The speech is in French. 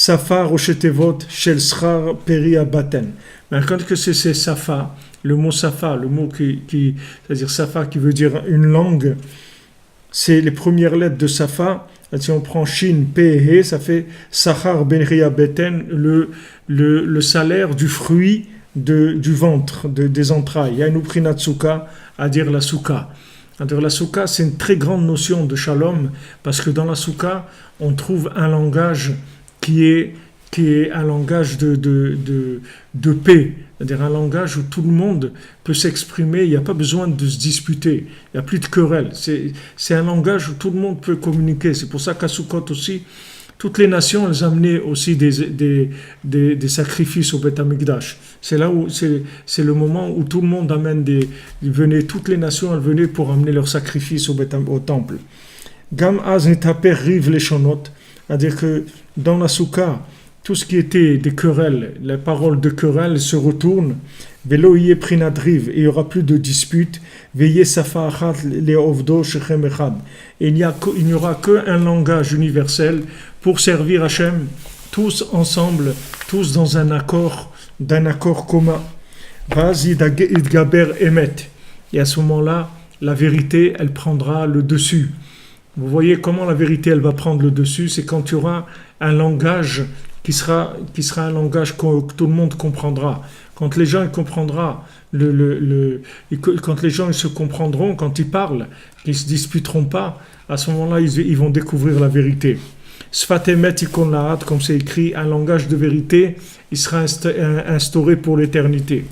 Safa Roshetevot Shel Schar Peri Abaten. Mais quand que c'est Safa, le mot Safa, le mot c'est-à-dire Safa qui veut dire une langue, c'est les premières lettres de Safa. Si on prend Shin, P et He, ça fait Sachar Peri Abaten, le salaire du fruit du ventre, des entrailles. Yainu Prinatsuka, à dire la souka. C'est-à-dire la souka, c'est une très grande notion de shalom, parce que dans la souka, on trouve un langage qui est un langage de paix, c'est-à-dire un langage où tout le monde peut s'exprimer, il n'y a pas besoin de se disputer, il n'y a plus de querelle, c'est un langage où tout le monde peut communiquer. C'est pour ça qu'à Sukkot aussi, toutes les nations, elles amenaient aussi des sacrifices au Beth Amikdash. C'est là où c'est le moment où tout le monde amène toutes les nations, elles venaient pour amener leurs sacrifices au temple. Gam az nitaper riv leshonot, c'est-à-dire que dans la soukha, tout ce qui était des querelles, les paroles de querelles se retournent. Velo yé prinadriv, et il n'y aura plus de disputes. Veillez safa achat leovdo shechem echad. Et il n'y aura qu'un langage universel pour servir Hachem, tous ensemble, tous dans d'un accord commun. Vas-y idgaber emet. Et à ce moment-là, la vérité, elle prendra le dessus. Vous voyez comment la vérité, elle va prendre le dessus, c'est quand il y aura un langage qui sera un langage que tout le monde comprendra. Quand les gens comprendront, quand les gens ils se comprendront, quand ils parlent, qu'ils ne se disputeront pas, à ce moment-là, ils vont découvrir la vérité. Sfatemet ikon lahat, comme c'est écrit, un langage de vérité, il sera instauré pour l'éternité.